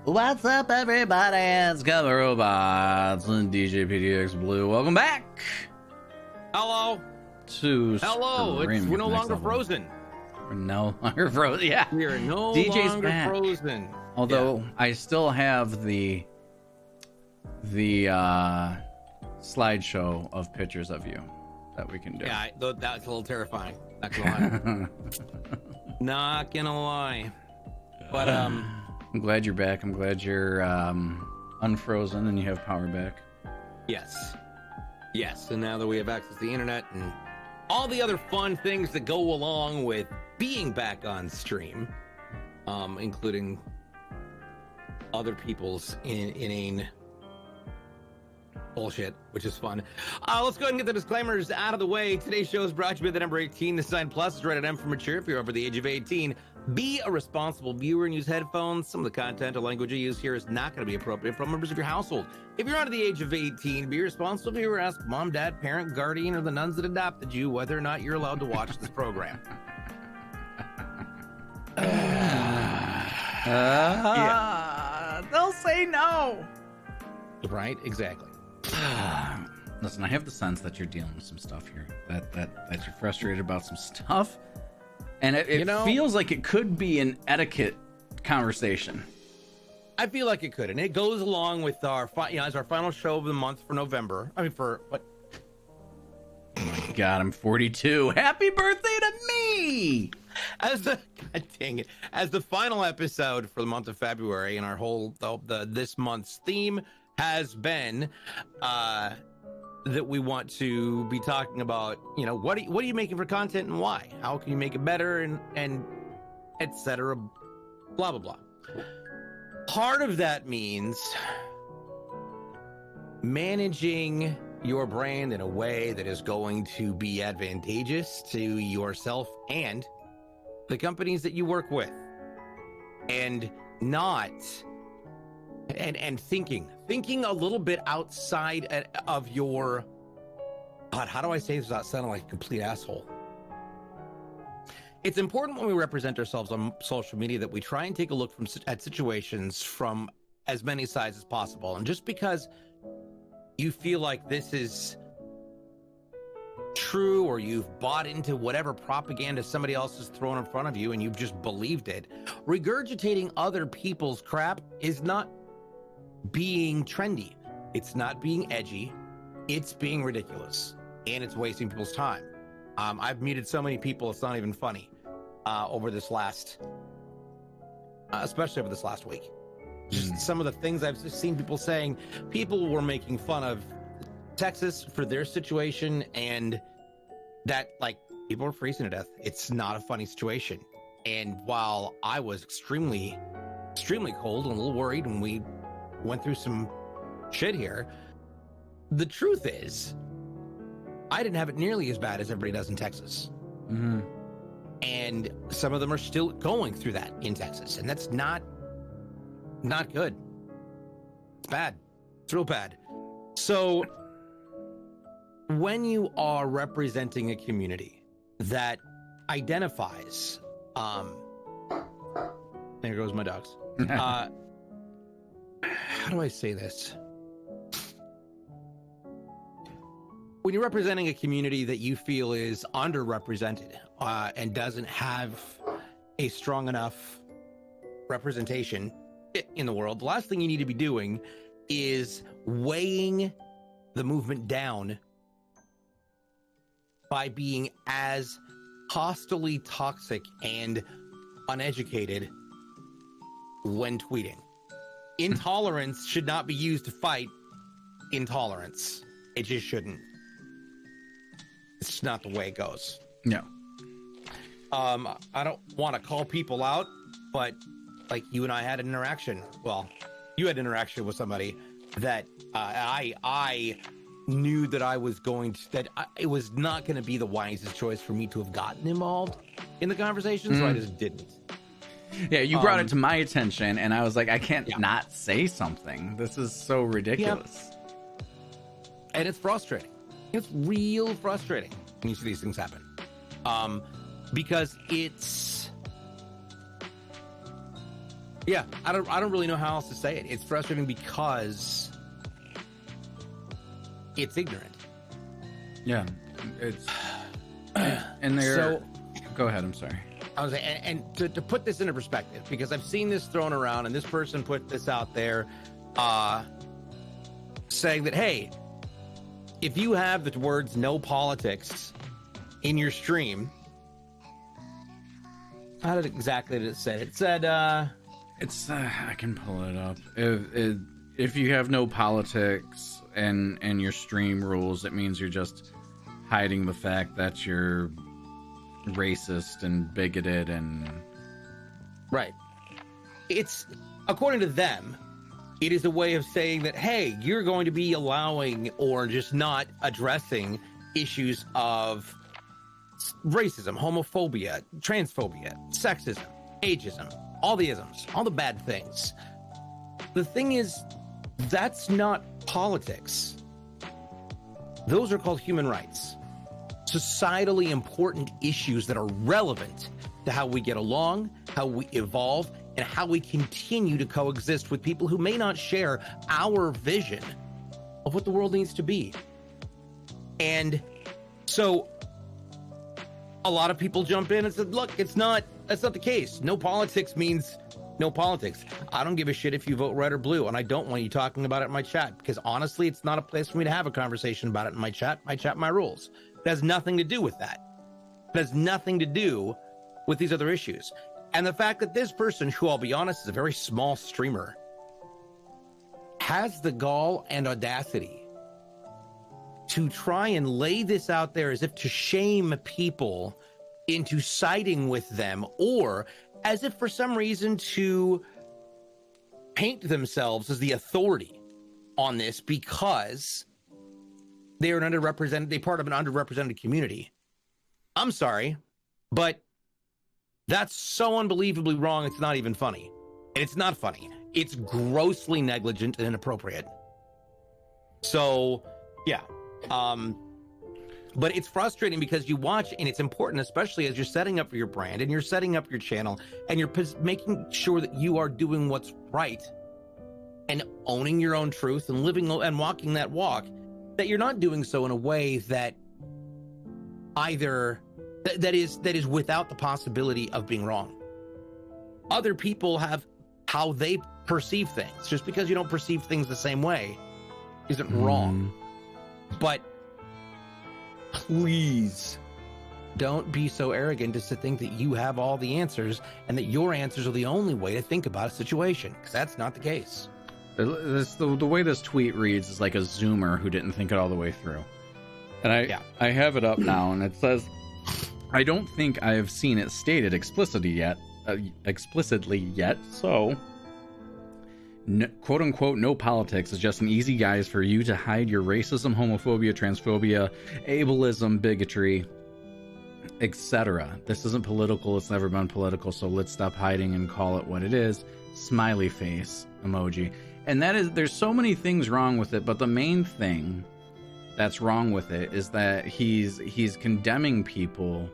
What's up, everybody? It's CupofRobots and DJBluePDX Blue. Welcome back. Hello. We're no longer frozen. We're no longer frozen. Yeah. We are no DJ's longer back. frozen. Although I still have the slideshow of pictures of you that we can do. Yeah, that's a little terrifying. Not gonna lie. Not gonna lie. But I'm glad you're back. I'm glad you're unfrozen and you have power back. yes. And now that we have access to the internet and all the other fun things that go along with being back on stream, including other people's inane bullshit, which is fun. Let's go ahead and get the disclaimers out of the way. Today's show is brought to you by the number 18. The sign plus is rated M for mature. If you're over the age of 18, be a responsible viewer and use headphones. Some of the content or language you use here is not going to be appropriate for members of your household. If you're under the age of 18, be a responsible viewer. Ask mom, dad, parent, guardian, or the nuns that adopted you whether or not you're allowed to watch this program. They'll say no. Right? Exactly. Listen, I have the sense that you're dealing with some stuff here. That you're frustrated about some stuff. And it feels like it could be an etiquette conversation. I feel like it could, and it goes along with our, as our final show of the month for November. I mean, for what? Oh my God, I'm 42. Happy birthday to me! God dang it! As the final episode for the month of February, and our whole this month's theme has been that we want to be talking about, what are you making for content and why? How can you make it better and etc. Blah blah blah. Part of that means managing your brand in a way that is going to be advantageous to yourself and the companies that you work with, and not and thinking a little bit outside of your, God, how do I say this without sounding like a complete asshole? It's important when we represent ourselves on social media that we try and take a look at situations from as many sides as possible. And just because you feel like this is true, or you've bought into whatever propaganda somebody else has thrown in front of you and you've just believed it, regurgitating other people's crap is not being trendy. It's not being edgy. It's being ridiculous, and it's wasting people's time. I've muted so many people, it's not even funny, over this last, especially over this last week. Just some of the things I've just seen people saying. People were making fun of Texas for their situation, and that, like, people are freezing to death. It's not a funny situation. And while I was extremely cold and a little worried when we went through some shit here, the truth is I didn't have it nearly as bad as everybody does in Texas. Mm-hmm. And some of them are still going through that in Texas, and that's not good. It's bad. It's real bad. So when you are representing a community that identifies, there goes my dogs. How do I say this? When you're representing a community that you feel is underrepresented and doesn't have a strong enough representation in the world, the last thing you need to be doing is weighing the movement down by being as hostily toxic and uneducated when tweeting. Intolerance should not be used to fight intolerance. It just shouldn't. It's just not the way it goes. No. I don't want to call people out, but like you and I had an interaction. Well, you had an interaction with somebody that I knew that it was not going to be the wisest choice for me to have gotten involved in the conversation, so I just didn't. Yeah, you brought it to my attention, and I was like, I can't not say something. This is so ridiculous. And it's frustrating. It's real frustrating when you see these things happen. Because it's Yeah, I don't really know how else to say it. It's frustrating because it's ignorant. Yeah, it's and they're. So, go ahead. I'm sorry. I was and to put this into perspective, because I've seen this thrown around, and this person put this out there, saying that, hey, if you have the words "no politics" in your stream, how did it say? It said, it's I can pull it up. If you have no politics and your stream rules, it means you're just hiding the fact that you're racist and bigoted and right. It's, according to them, it is a way of saying that, hey, you're going to be allowing or just not addressing issues of racism, homophobia, transphobia, sexism, ageism, all the isms, all the bad things. The thing is, that's not politics. Those are called human rights. Societally important issues that are relevant to how we get along, how we evolve, and how we continue to coexist with people who may not share our vision of what the world needs to be. And so a lot of people jump in and said, look, that's not the case. No politics means no politics. I don't give a shit if you vote red or blue, and I don't want you talking about it in my chat, because honestly, it's not a place for me to have a conversation about it in my chat. My chat, my rules. It has nothing to do with that. It has nothing to do with these other issues. And the fact that this person, who I'll be honest is a very small streamer, has the gall and audacity to try and lay this out there as if to shame people into siding with them, or as if for some reason to paint themselves as the authority on this because they're part of an underrepresented community. I'm sorry, but that's so unbelievably wrong. It's not even funny. And it's not funny. It's grossly negligent and inappropriate. So, yeah. But it's frustrating because you watch, and it's important, especially as you're setting up for your brand and you're setting up your channel and you're making sure that you are doing what's right and owning your own truth and living and walking that walk, that you're not doing so in a way that either that is without the possibility of being wrong. Other people have how they perceive things. Just because you don't perceive things the same way isn't wrong. But please don't be so arrogant as to think that you have all the answers and that your answers are the only way to think about a situation, because that's not the case. The way this tweet reads is like a zoomer who didn't think it all the way through. And I have it up now, and it says, I don't think I have seen it stated explicitly yet, so quote unquote no politics is just an easy guise for you to hide your racism, homophobia, transphobia, ableism, bigotry, etc. This isn't political, it's never been political, so let's stop hiding and call it what it is. Smiley face emoji. And that is, there's so many things wrong with it, but the main thing that's wrong with it is that he's condemning people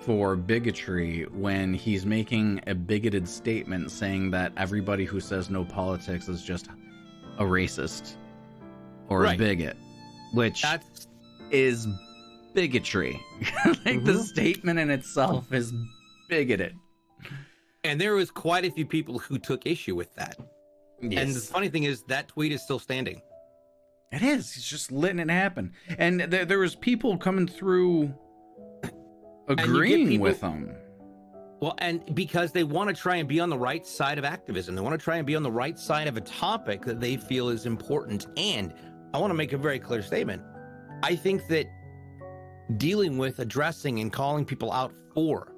for bigotry when he's making a bigoted statement saying that everybody who says no politics is just a racist or a bigot, which is bigotry. Like the statement in itself is bigoted. And there was quite a few people who took issue with that. Yes. And the funny thing is that tweet is still standing. It is. He's just letting it happen. And there was people coming through agreeing with them. Well, and because they want to try and be on the right side of activism. They want to try and be on the right side of a topic that they feel is important. And I want to make a very clear statement. I think that dealing with, addressing, and calling people out for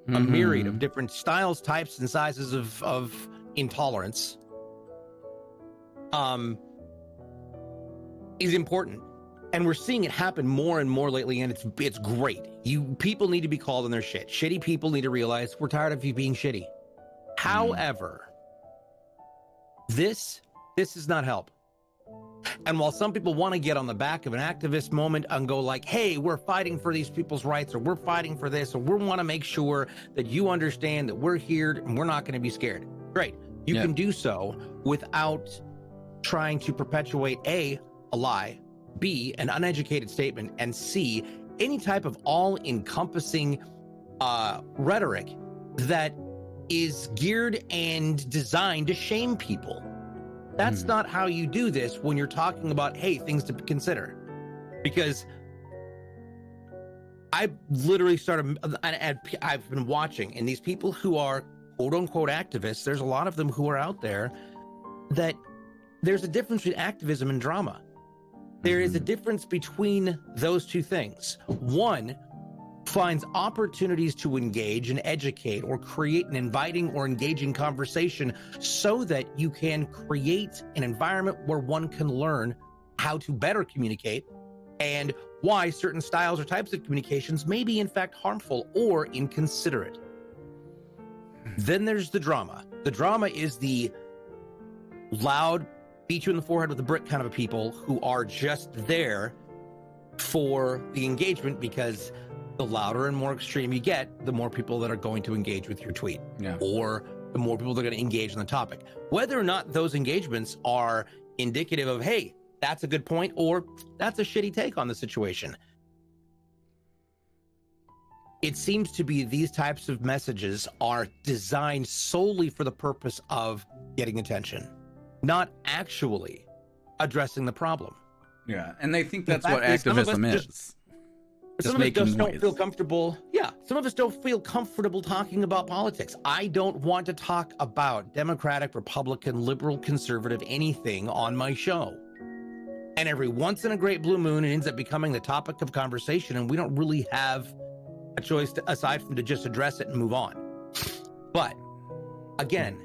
a myriad of different styles, types, and sizes of intolerance is important. And we're seeing it happen more and more lately, and it's great. People need to be called on their shit. Shitty people need to realize we're tired of you being shitty. However, this does not help. And while some people want to get on the back of an activist moment and go like, hey, we're fighting for these people's rights, or we're fighting for this, or we want to make sure that you understand that we're here and we're not going to be scared. great. You can do so without trying to perpetuate A, a lie, B, an uneducated statement, and C, any type of all-encompassing rhetoric that is geared and designed to shame people. That's not how you do this when you're talking about, hey, things to consider. Because I literally started, I've been watching, and these people who are quote-unquote activists, there's a lot of them who are out there that there's a difference between activism and drama. There is a difference between those two things. One finds opportunities to engage and educate or create an inviting or engaging conversation so that you can create an environment where one can learn how to better communicate and why certain styles or types of communications may be in fact harmful or inconsiderate. Then there's the drama. The drama is the loud, beat you in the forehead with a brick kind of people who are just there for the engagement, because the louder and more extreme you get, the more people that are going to engage with your tweet, or the more people that are going to engage on the topic. Whether or not those engagements are indicative of, hey, that's a good point, or that's a shitty take on the situation. It seems to be these types of messages are designed solely for the purpose of getting attention, not actually addressing the problem. Yeah, and they think that's what activism is. Some of us just don't feel comfortable. Yeah, some of us don't feel comfortable talking about politics. I don't want to talk about Democratic, Republican, liberal, conservative, anything on my show. And every once in a great blue moon, it ends up becoming the topic of conversation, and we don't really have a choice aside from to just address it and move on. But again,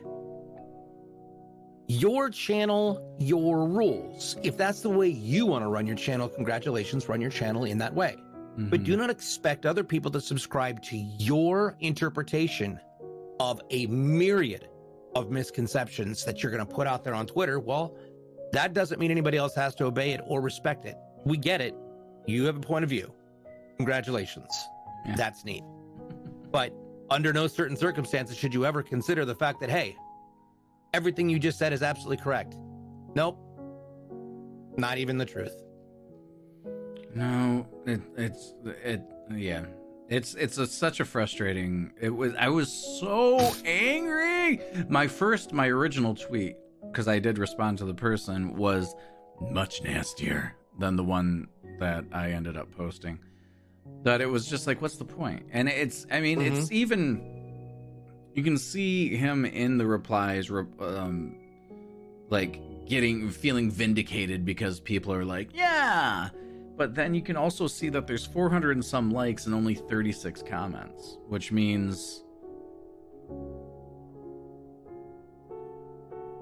your channel, your rules. If that's the way you want to run your channel, congratulations, run your channel in that way. But do not expect other people to subscribe to your interpretation of a myriad of misconceptions that you're going to put out there on Twitter. Well, that doesn't mean anybody else has to obey it or respect it. We get it. You have a point of view. Congratulations. Yeah. That's neat. But under no certain circumstances should you ever consider the fact that, hey, everything you just said is absolutely correct. Nope. Not even the truth. No, it's such a frustrating. I was so angry. My original tweet, because I did respond to the person, was much nastier than the one that I ended up posting. That it was just like, what's the point? And it's even, you can see him in the replies, like feeling vindicated because people are like, yeah. But then you can also see that there's 400 and some likes and only 36 comments, which means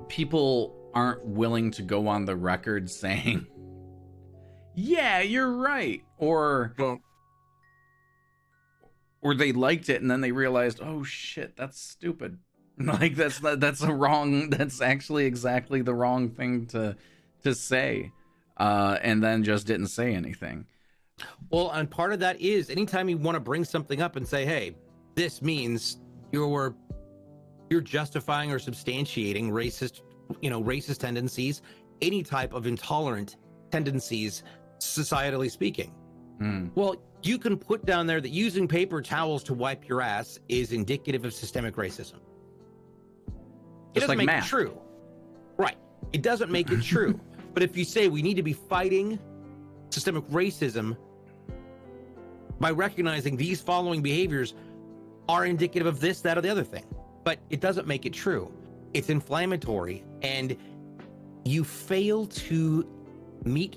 people aren't willing to go on the record saying, yeah, you're right. Or they liked it and then they realized, oh shit, that's stupid. Like that's actually exactly the wrong thing to say. And then just didn't say anything. Well, and part of that is anytime you want to bring something up and say, hey, this means you're justifying or substantiating racist tendencies, any type of intolerant tendencies, societally speaking. Well, you can put down there that using paper towels to wipe your ass is indicative of systemic racism. It doesn't make it true. Right. It doesn't make it true. But if you say we need to be fighting systemic racism by recognizing these following behaviors are indicative of this, that, or the other thing, but it doesn't make it true. It's inflammatory, and you fail to meet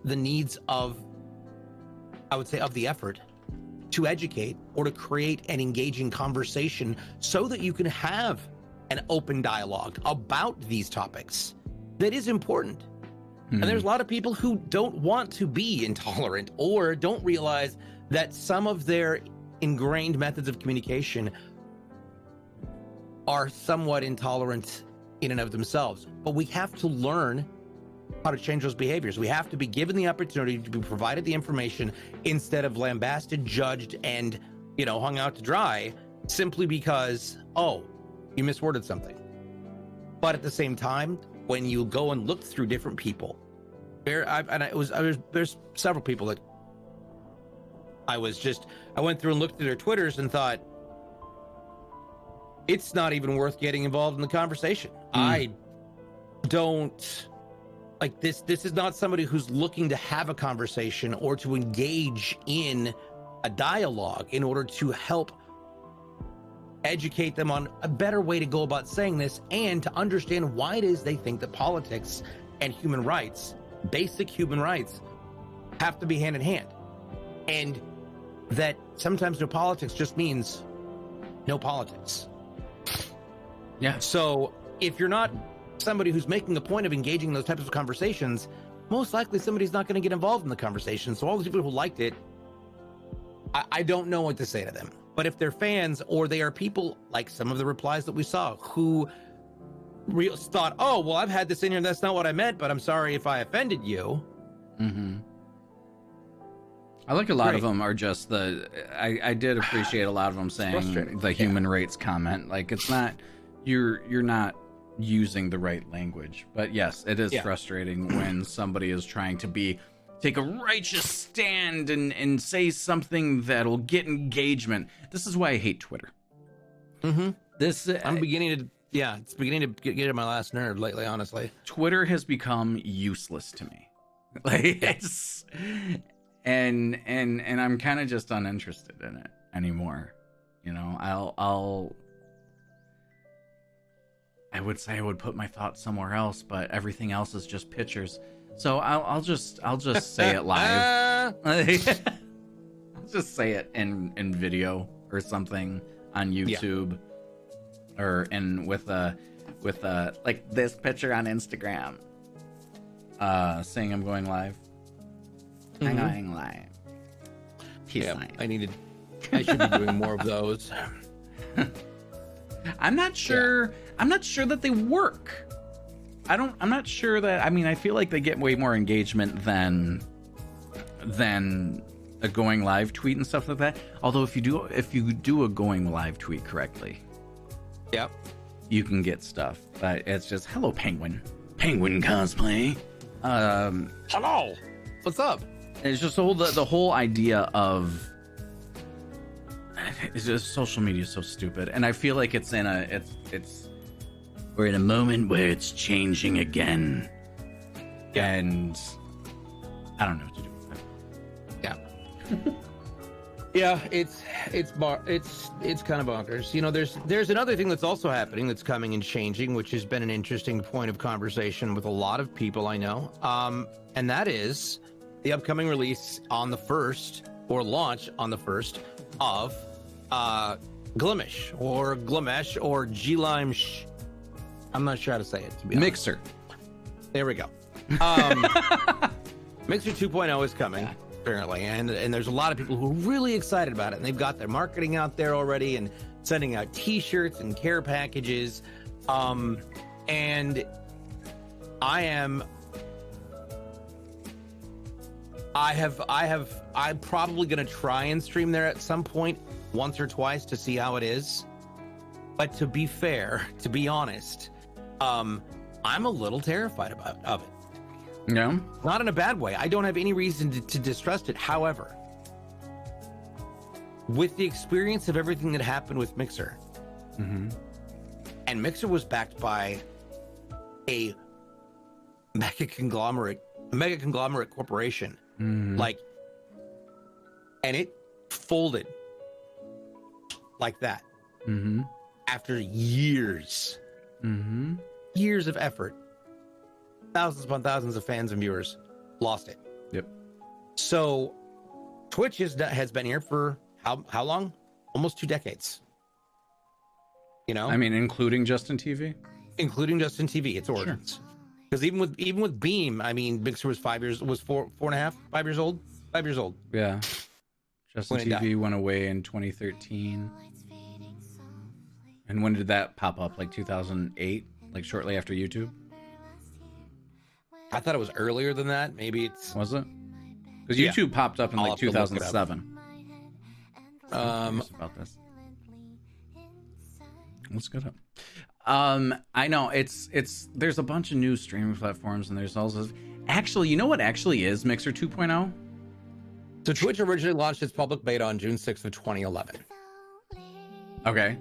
the needs of, I would say, of the effort to educate or to create an engaging conversation so that you can have an open dialogue about these topics. That is important. And there's a lot of people who don't want to be intolerant or don't realize that some of their ingrained methods of communication are somewhat intolerant in and of themselves. But we have to learn how to change those behaviors. We have to be given the opportunity to be provided the information instead of lambasted, judged, and, hung out to dry simply because, oh, you misworded something. But at the same time, when you go and look through different people, there's several people that I went through and looked through their Twitters and thought, it's not even worth getting involved in the conversation. I don't like this. This is not somebody who's looking to have a conversation or to engage in a dialogue in order to help educate them on a better way to go about saying this and to understand why it is they think that politics and human rights, basic human rights, have to be hand in hand. And that sometimes no politics just means no politics. Yeah. So if you're not somebody who's making a point of engaging in those types of conversations, most likely somebody's not going to get involved in the conversation. So all the people who liked it, I don't know what to say to them. But if they're fans, or they are people like some of the replies that we saw who thought, oh, well, I've had this in here and that's not what I meant, but I'm sorry if I offended you. Mm-hmm. I like a lot of them are just I did appreciate a lot of them saying the human rights comment. Like, it's not, you're not using the right language. But yes, it is frustrating when somebody is trying to take a righteous stand and say something that'll get engagement. This is why I hate Twitter. Mm-hmm. I'm beginning to, it's beginning to get on my last nerve lately, honestly. Twitter has become useless to me. Like, it's, and I'm kind of just uninterested in it anymore. You know, I would say I would put my thoughts somewhere else, but everything else is just pictures. So I'll just say it live. I'll just say it in video or something on YouTube, or with like this picture on Instagram, saying I'm going live. Mm-hmm. I'm going live. Peace sign. I should be doing more of those. I'm not sure. I'm not sure that they work. I'm not sure that, I mean, I feel like they get way more engagement than a going live tweet and stuff like that. Although if you do a going live tweet correctly, you can get stuff. But it's just, hello, Penguin cosplay. Hello, what's up? It's just the whole idea of, it's just, social media is so stupid, and I feel like we're in a moment where it's changing again. And I don't know what to do with it. It's kind of bonkers. You know, there's another thing that's also happening that's coming and changing, which has been an interesting point of conversation with a lot of people I know. And that is the upcoming release on the 1st, or launch on the 1st of Glimish or Glimish. I'm not sure how to say it, to be honest. Mixer. There we go. Mixer 2.0 is coming, apparently, and there's a lot of people who are really excited about it, and they've got their marketing out there already and sending out t-shirts and care packages. And I'm probably going to try and stream there at some point, once or twice, to see how it is. But to be fair, to be honest, I'm a little terrified of it. No? Not in a bad way. I don't have any reason to distrust it. However, with the experience of everything that happened with Mixer, and Mixer was backed by a mega conglomerate corporation, like, and it folded like that after years of effort, thousands upon thousands of fans and viewers lost it. Yep. So Twitch has been here for how long? Almost 2 decades. You know, I mean, including Justin TV, its origins. Because even with Beam, I mean, Mixer was 5 years old. Yeah. Justin TV went away in 2013. And when did that pop up? Like 2008, like shortly after YouTube? I thought it was earlier than that. Maybe was it? Because YouTube popped up in like 2007. About this. Let's get up. I know it's there's a bunch of new streaming platforms, and there's also actually, you know what actually is Mixer 2.0? So Twitch originally launched its public beta on June 6th of 2011. Okay.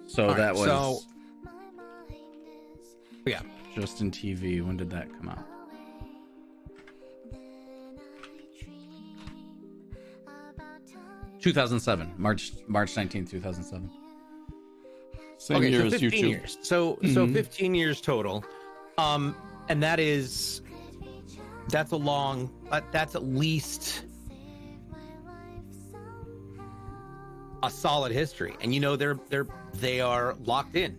So that was yeah. Justin TV. When did that come out? March 19th, 2007. Same year as 15 YouTube. years. So 15 years total. And that's at least a solid history. And you know they are locked in.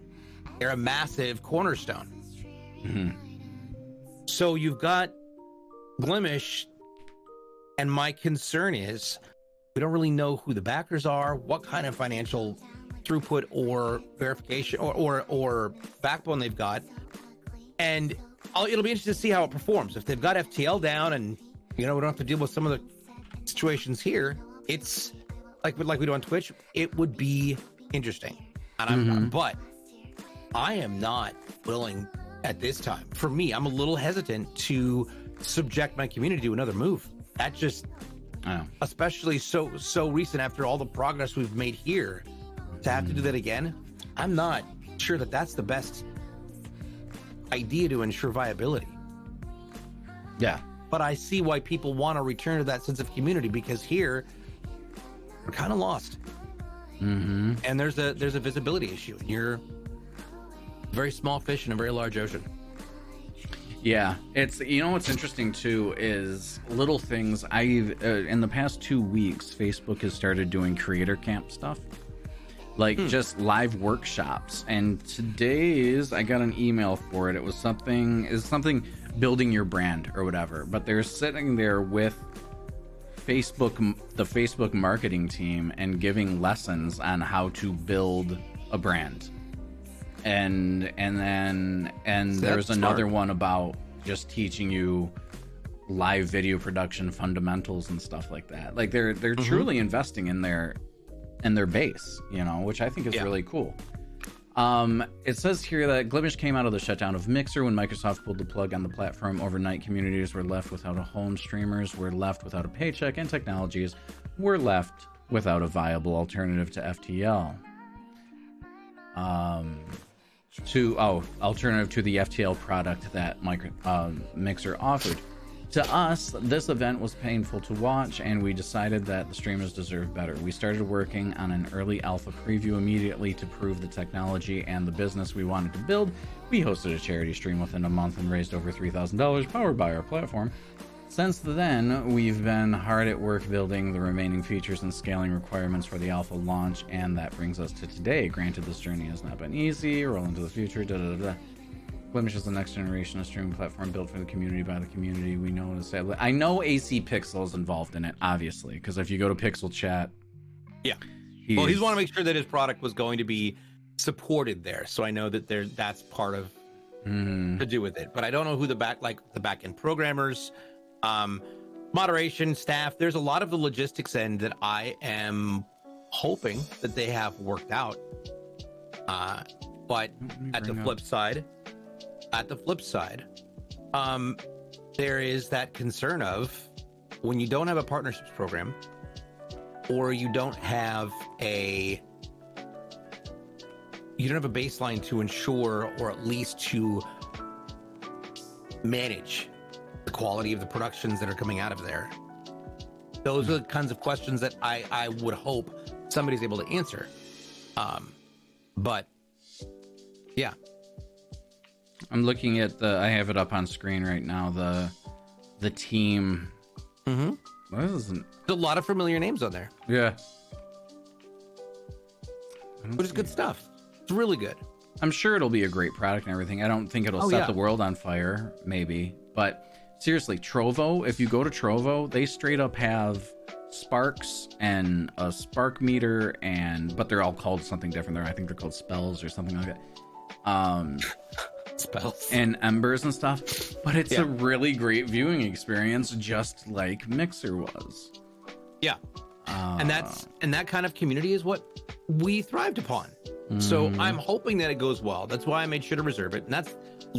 They're a massive cornerstone. Mm-hmm. So you've got Blemish, and my concern is we don't really know who the backers are, what kind of financial throughput or verification or backbone they've got, and it'll be interesting to see how it performs. If they've got FTL down, and we don't have to deal with some of the situations here, it's like we do on Twitch. It would be interesting, and but I am not willing at this time. For me, I'm a little hesitant to subject my community to another move. That just, especially so recent after all the progress we've made here, to have to do that again, I'm not sure that that's the best idea to ensure viability. Yeah. But I see why people want to return to that sense of community, because here we're kind of lost. Mm-hmm. And there's a visibility issue, and you're a very small fish in a very large ocean. Yeah, it's, what's interesting too is little things. In the past 2 weeks, Facebook has started doing creator camp stuff, like just live workshops. And today's, I got an email for it. It was something building your brand or whatever. But they're sitting there with the Facebook marketing team and giving lessons on how to build a brand. And there's another one about just teaching you live video production fundamentals and stuff like that. Like they're truly investing in their base, which I think is really cool. It says here that Glimish came out of the shutdown of Mixer when Microsoft pulled the plug on the platform. Overnight, communities were left without a home, streamers were left without a paycheck, and technologies were left without a viable alternative to FTL. Alternative to the FTL product that Mixer offered. To us, this event was painful to watch, and we decided that the streamers deserve better. We started working on an early alpha preview immediately to prove the technology and the business we wanted to build. We hosted a charity stream within a month and raised over $3,000 powered by our platform. Since then, we've been hard at work building the remaining features and scaling requirements for the alpha launch, and that brings us to today. Granted, this journey has not been easy. Roll into the future. Blemish is the next generation of streaming platform built for the community by the community. We know to say. I know AC Pixel is involved in it, obviously, because if you go to Pixel Chat, he's want to make sure that his product was going to be supported there. So I know that that's part of to do with it, but I don't know who the back end programmers. Moderation staff, there's a lot of the logistics end that I am hoping that they have worked out. But at the flip side, there is that concern of when you don't have a partnerships program, or you don't have a baseline to ensure, or at least to manage the quality of the productions that are coming out of there. Those are the kinds of questions that I would hope somebody's able to answer. But yeah, I'm looking at I have it up on screen right now. The team. There's a lot of familiar names on there. Yeah, which is good stuff. It's really good. I'm sure it'll be a great product and everything. I don't think it'll set the world on fire, maybe, but seriously, Trovo, if you go to Trovo, they straight up have sparks and a spark meter, but they're all called something different there. I think they're called spells or something like that. Spells and embers and stuff. But it's a really great viewing experience, just like Mixer was. Yeah. And that kind of community is what we thrived upon. So I'm hoping that it goes well. That's why I made sure to reserve it. And that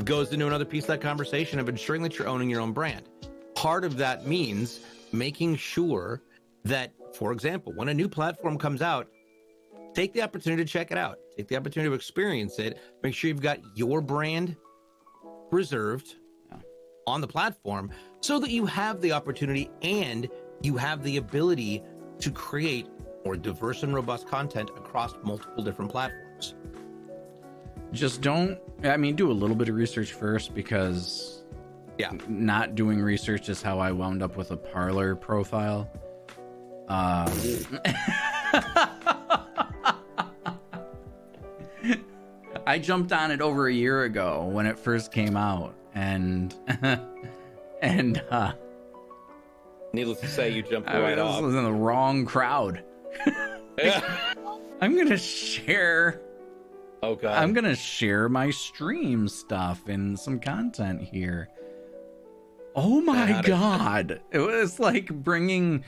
goes into another piece of that conversation of ensuring that you're owning your own brand. Part of that means making sure that, for example, when a new platform comes out, take the opportunity to check it out. Take the opportunity to experience it. Make sure you've got your brand reserved on the platform so that you have the opportunity and you have the ability to create more diverse and robust content across multiple different platforms. Just do a little bit of research first, because not doing research is how I wound up with a Parler profile. I jumped on it over a year ago when it first came out, and needless to say, you jumped right off. I was in the wrong crowd. I'm gonna share. Oh God! I'm gonna share my stream stuff and some content here. Oh my God! It was like bringing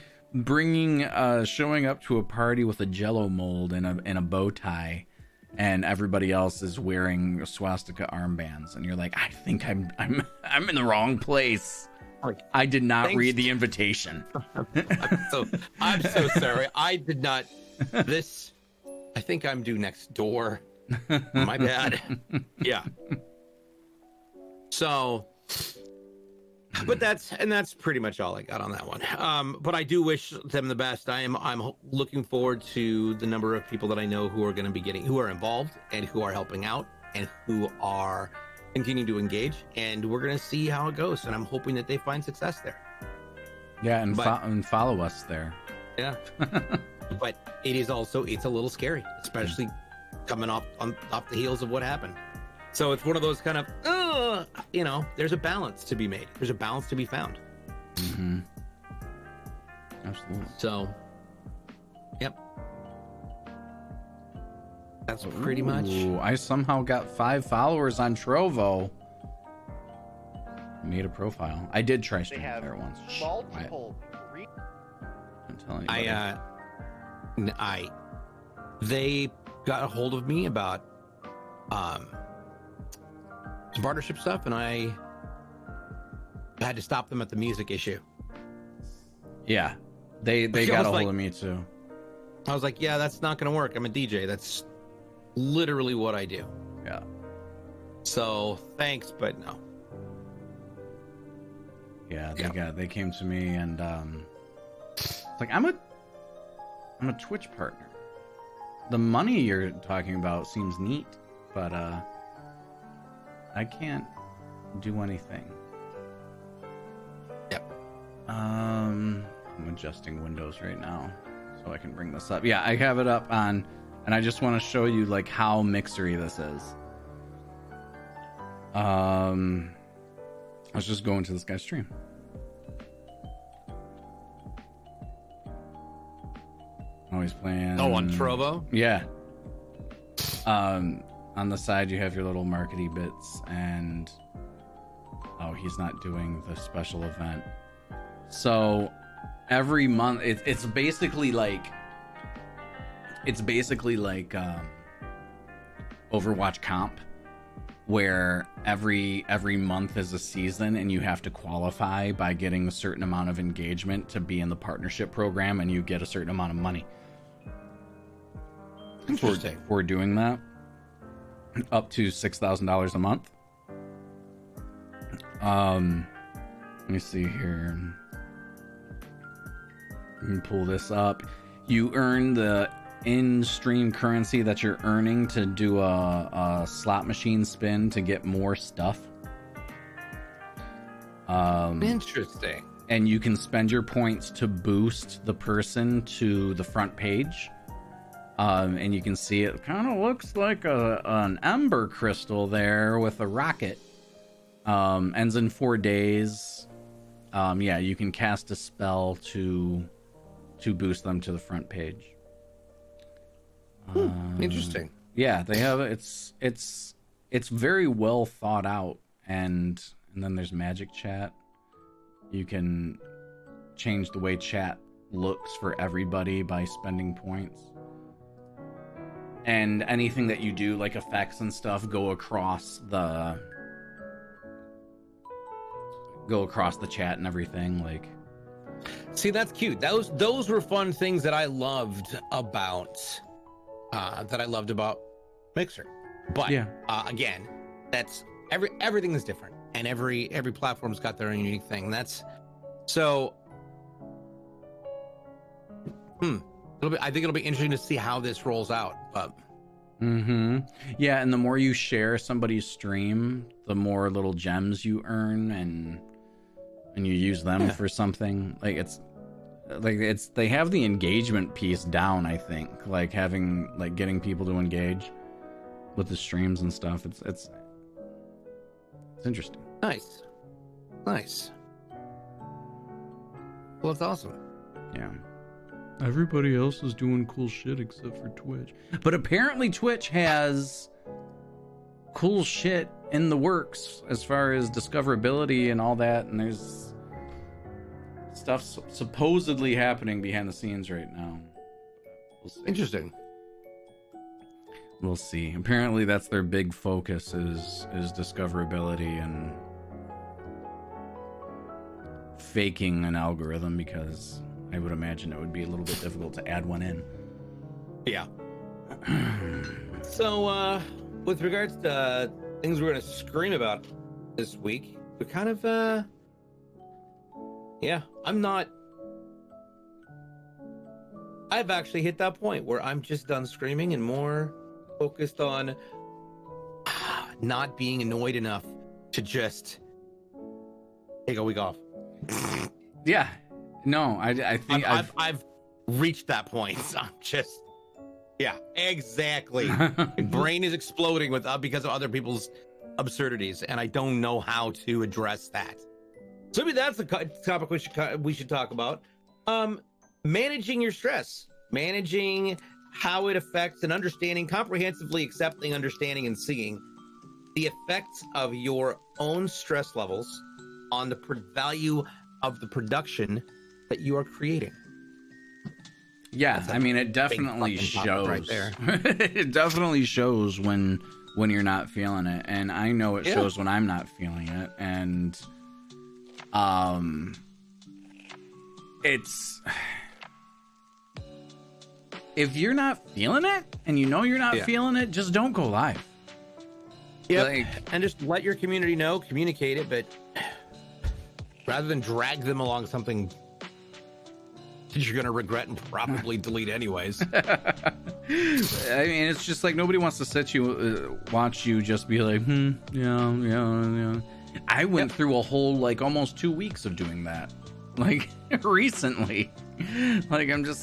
showing up to a party with a Jello mold and a bow tie, and everybody else is wearing swastika armbands, and you're like, I think I'm in the wrong place. I did not read the invitation. I'm so sorry. I did not. I think I'm due next door. My bad. Yeah. So, but that's pretty much all I got on that one. But I do wish them the best. I'm looking forward to the number of people that I know who are going to be who are involved and who are helping out and who are continuing to engage, and we're going to see how it goes, and I'm hoping that they find success there. Yeah, and follow us there. Yeah. But it's a little scary, especially coming off the heels of what happened. So it's one of those kind of, there's a balance to be made. There's a balance to be found. Mm-hmm. Absolutely. So, yep. That's pretty much. I somehow got 5 followers on Trovo. Made a profile. I did try streaming there once. Multiple. They got a hold of me about some partnership stuff, and I had to stop them at the music issue. Yeah, they got a hold of me too. I was like, yeah, that's not gonna work. I'm a DJ. That's literally what I do. Yeah. So thanks, but no. Yeah, they came to me, and it's like, I'm a Twitch partner. The money you're talking about seems neat, but I can't do anything. Yep. I'm adjusting Windows right now so I can bring this up. Yeah, I have it up on, and I just want to show you like how mixery this is. Let's just go into this guy's stream. Oh, he's playing. Oh, on Trovo? Yeah. On the side, you have your little markety bits, and he's not doing the special event. So every month, it's basically like Overwatch comp, where every month is a season, and you have to qualify by getting a certain amount of engagement to be in the partnership program, and you get a certain amount of money. For doing that, up to $6,000 a month. Let me see here. Let me pull this up. You earn the in-stream currency that you're earning to do a slot machine spin to get more stuff. Interesting. And you can spend your points to boost the person to the front page. And you can see it kind of looks like an ember crystal there with a rocket. Ends in 4 days. Yeah, you can cast a spell to boost them to the front page. Interesting. Yeah, they have it's very well thought out, and then there's magic chat. You can change the way chat looks for everybody by spending points. and anything that you do, like effects and stuff, go across the chat and everything. Like, see, that's cute. Those were fun things that I loved about Mixer. But yeah, again, that's everything is different, and every platform's got their own unique thing. That's so. I think it'll be interesting to see how this rolls out. But yeah, and the more you share somebody's stream, the more little gems you earn, and you use them for something. They have the engagement piece down, I think. Like getting people to engage with the streams and stuff. It's interesting. Nice. Well, it's awesome. Yeah. Everybody else is doing cool shit except for Twitch. But apparently Twitch has cool shit in the works as far as discoverability and all that, and there's stuff supposedly happening behind the scenes right now. We'll see. Interesting. We'll see. Apparently that's their big focus is discoverability and faking an algorithm, because I would imagine it would be a little bit difficult to add one in. Yeah. So, with regards to things we're going to scream about this week, we're kind of, I've actually hit that point where I'm just done screaming and more focused on not being annoyed enough to just take a week off. Yeah. No, I think I've reached that point. I'm just, exactly. My brain is exploding because of other people's absurdities, and I don't know how to address that. So maybe that's the topic we should talk about. Managing your stress, managing how it affects and comprehensively accepting, understanding, and seeing the effects of your own stress levels on the value of the production that you are creating. Yeah, I mean, it definitely shows right there. It definitely shows when you're not feeling it, and I know it shows when I'm not feeling it, and it's, if you're not feeling it and you know you're not feeling it, just don't go live. Yeah, and just let your community know, communicate it, but rather than drag them along something that you're going to regret and probably delete anyways. I mean, it's just like nobody wants to watch you just be like, yeah. I went through a whole, like, almost 2 weeks of doing that, like, recently. Like, I'm going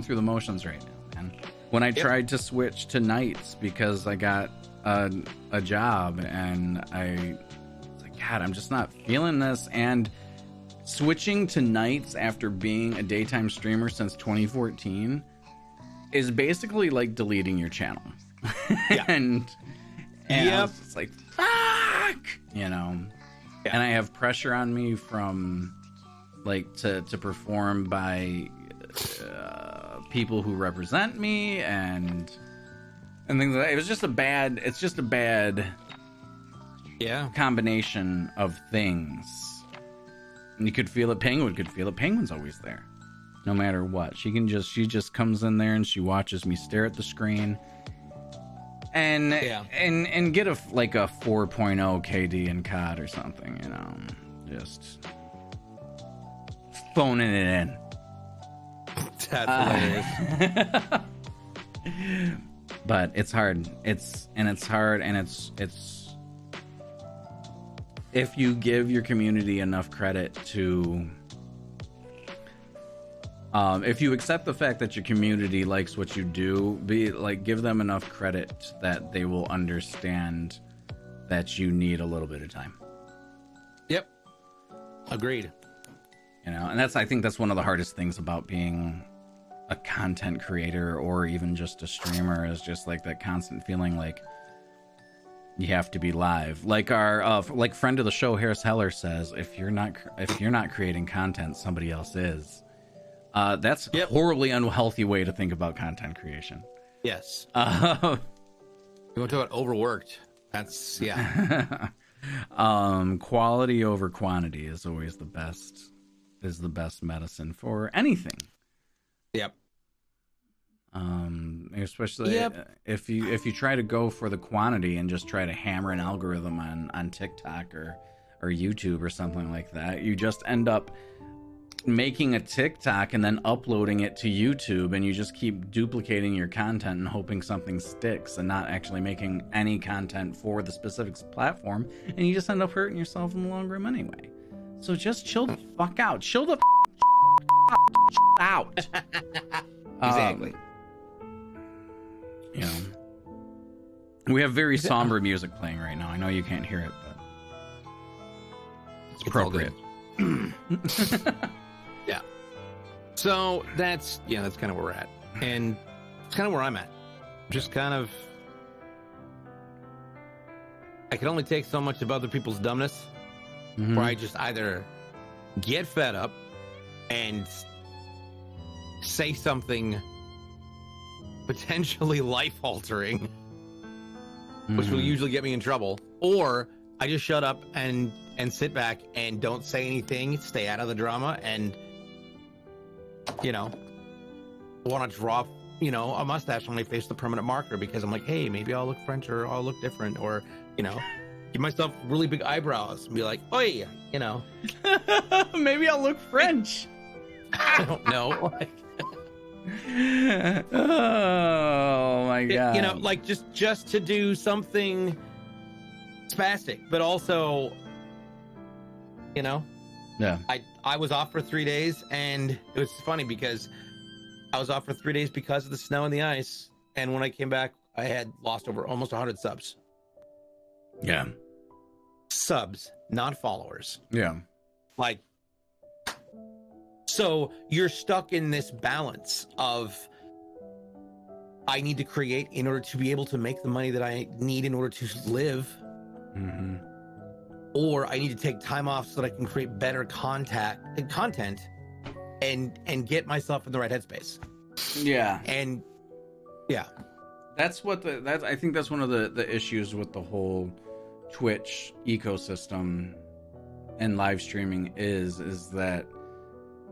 through the motions right now, man. When I tried to switch to nights because I got a job, and I was like, God, I'm just not feeling this. And switching to nights after being a daytime streamer since 2014 is basically like deleting your channel. and I was just like, fuck, and I have pressure on me from, like, to perform by people who represent me and things like that. It's just a bad combination of things. And you could feel it. Penguin could feel it. Penguin's always there, no matter what. She just comes in there and she watches me stare at the screen, and get a 4.0 KD in COD or something, just phoning it in. That's hilarious. But it's hard. It's hard, and it's. If you give your community enough credit to, if you accept the fact that your community likes what you do, give them enough credit that they will understand that you need a little bit of time. Yep. Agreed. And I think that's one of the hardest things about being a content creator or even just a streamer, is just like that constant feeling like you have to be live. Like our friend of the show, Harris Heller, says, if you're not creating content, somebody else is. That's a horribly unhealthy way to think about content creation. Yes. You want to talk about overworked? That's quality over quantity is always the best medicine for anything. Yep. Especially if you try to go for the quantity and just try to hammer an algorithm on TikTok or YouTube or something like that, you just end up making a TikTok and then uploading it to YouTube, and you just keep duplicating your content and hoping something sticks and not actually making any content for the specific platform, and you just end up hurting yourself in the long run anyway. So just chill the fuck out. Chill the out. Exactly. You know, we have very somber music playing right now. I know you can't hear it, but it's appropriate. Yeah. So that's kind of where we're at, and it's kind of where I'm at. Just kind of, I can only take so much of other people's dumbness, where I just either get fed up and say something potentially life-altering, which will usually get me in trouble, or I just shut up and sit back and don't say anything, stay out of the drama, and want to draw a mustache on my face with a permanent marker because I'm like, hey, maybe I'll look French or I'll look different, or give myself really big eyebrows and be like, oi, maybe I'll look French. I don't know. Oh my god. Like just to do something spastic, but also yeah, I was off for 3 days, and it was funny because I was off for 3 days because of the snow and the ice, and when I came back I had lost over almost 100 subs. Yeah, subs, not followers. Yeah, like, so you're stuck in this balance of, I need to create in order to be able to make the money that I need in order to live, or I need to take time off so that I can create better content and get myself in the right headspace. Yeah. And yeah, that's what I think that's one of the issues with the whole Twitch ecosystem and live streaming is that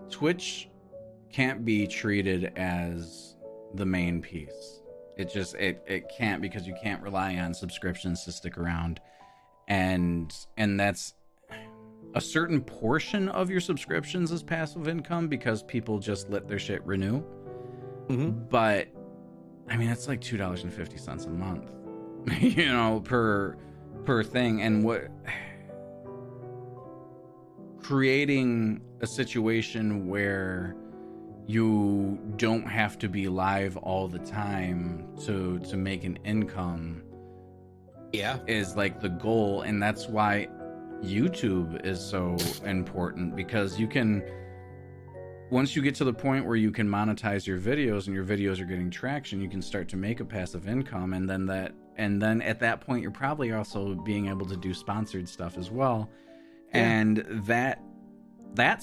Twitch can't be treated as the main piece. It can't, because you can't rely on subscriptions to stick around, and that's a certain portion of your subscriptions is passive income because people just let their shit renew. But I mean, it's like $2.50 a month, per thing. And what, creating a situation where you don't have to be live all the time to make an income is like the goal. And that's why YouTube is so important, because you can, once you get to the point where you can monetize your videos and your videos are getting traction, you can start to make a passive income, and then at that point you're probably also being able to do sponsored stuff as well. And that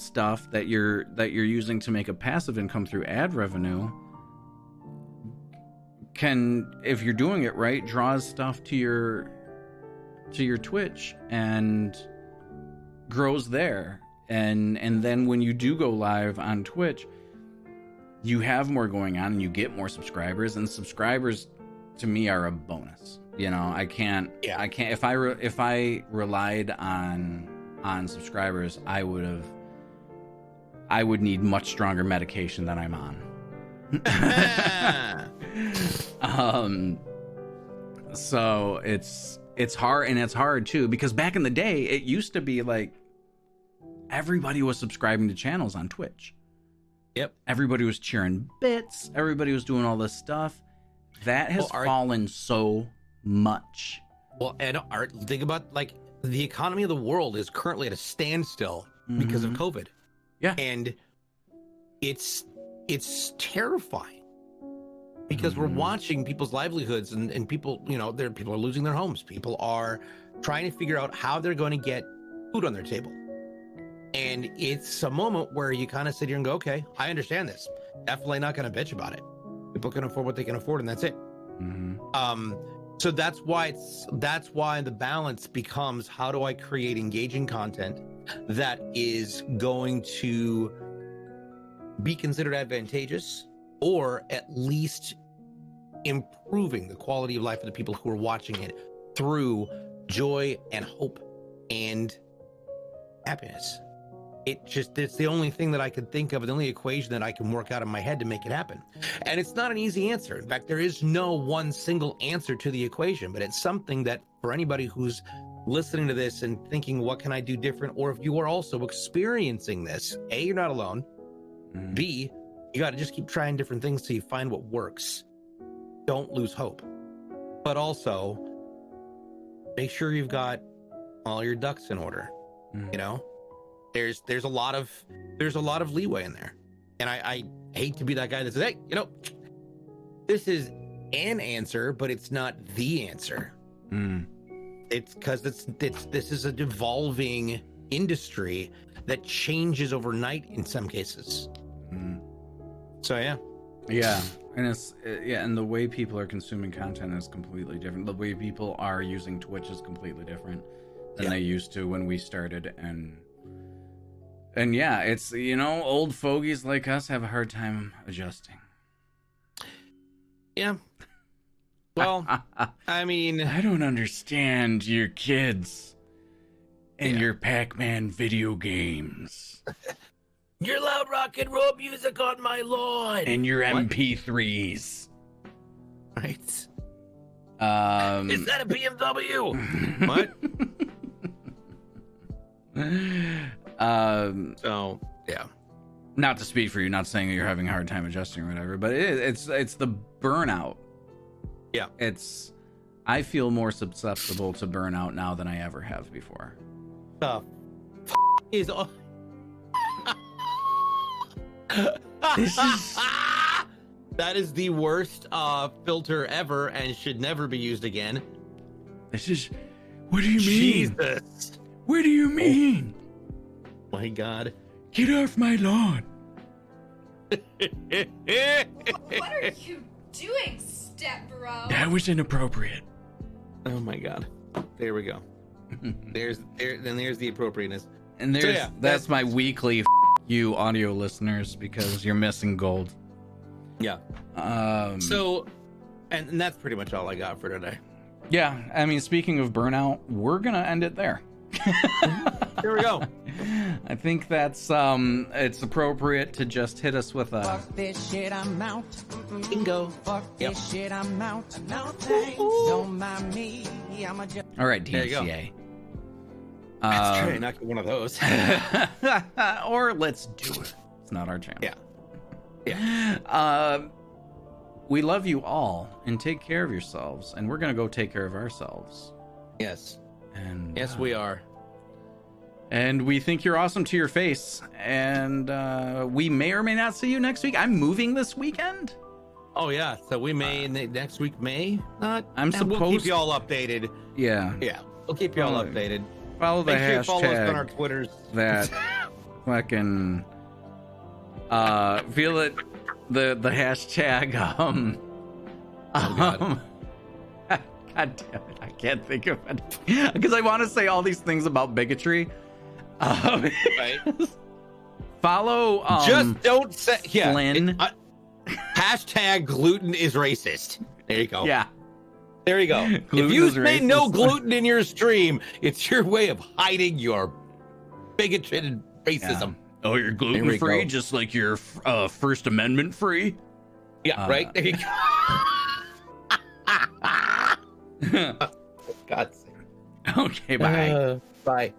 stuff that you're using to make a passive income through ad revenue can, if you're doing it right, draws stuff to your Twitch and grows there. And then when you do go live on Twitch, you have more going on and you get more subscribers, and subscribers to me are a bonus. I can't if I relied on subscribers, I would need much stronger medication than I'm on. So it's hard, and it's hard too, because back in the day it used to be like everybody was subscribing to channels on Twitch. Yep. Everybody was cheering bits, everybody was doing all this stuff. That has fallen so much. Well, and Art, think about, like, the economy of the world is currently at a standstill because of COVID. Yeah. And it's terrifying because we're watching people's livelihoods and people, people are losing their homes. People are trying to figure out how they're going to get food on their table. And it's a moment where you kind of sit here and go, okay, I understand this. Definitely not going to bitch about it. People can afford what they can afford, and that's it. Mm-hmm. So that's why the balance becomes, how do I create engaging content that is going to be considered advantageous, or at least improving the quality of life of the people who are watching it through joy and hope and happiness. It's the only thing that I could think of, the only equation that I can work out in my head to make it happen. And it's not an easy answer. In fact, there is no one single answer to the equation, but it's something that for anybody who's listening to this and thinking, what can I do different? Or if you are also experiencing this, A, you're not alone. Mm-hmm. B, you got to just keep trying different things till you find what works. Don't lose hope. But also, make sure you've got all your ducks in order. Mm-hmm. You know, there's a lot of leeway in there. And I hate to be that guy that says, hey, you know, this is an answer, but it's not the answer. Mm. It's because this is a devolving industry that changes overnight in some cases. Mm. So yeah, and the way people are consuming content is completely different. The way people are using Twitch is completely different than they used to when we started, and yeah, it's, you know, old fogies like us have a hard time adjusting. Yeah. Well, I mean, I don't understand your kids and your Pac-Man video games. Your loud rock and roll music on my lawn. And your MP3s. Right. Is that a BMW? What? So, yeah. Not to speak for you, not saying that you're having a hard time adjusting or whatever, but it's the burnout. Yeah. I feel more susceptible to burnout now than I ever have before. Is This is... That is the worst filter ever and should never be used again. This is... What do you mean? Jesus. What do you mean? Oh, my God. Get off my lawn. What are you doing, step bro? That was inappropriate. Oh my God. There we go. There's the appropriateness. And that's my weekly you audio listeners, because you're missing gold. Yeah. So, and that's pretty much all I got for today. Yeah, I mean, speaking of burnout, we're gonna end it there. Here we go. I think that's it's appropriate to just hit us with a fuck this shit, I'm out. Bingo. Fuck this shit, I'm out. No thanks, don't mind me. I'm a all right, There you go. DCA. Let's try and not get one of those. Or let's do it. It's not our channel. Yeah. We love you all, and take care of yourselves, and we're gonna go take care of ourselves. Yes. And Yes, we are. And we think you're awesome to your face. And we may or may not see you next week. I'm moving this weekend. Oh yeah. So we may next week may not. I'm supposed. We'll keep you all updated. Yeah. Yeah. We'll keep you all updated. Follow the Make sure you hashtag. follow us on our Twitters. That fucking feel it. The hashtag. God damn it! I can't think of it because I want to say all these things about bigotry. Right. Follow. Just don't say. Yeah. Flynn. Hashtag gluten is racist. There you go. Yeah. There you go. If you say no gluten in your stream, it's your way of hiding your bigotry racism. Yeah. Oh, you're gluten free, just like you're First Amendment free. Yeah, right. There you go. God's sake. Okay, bye. Bye.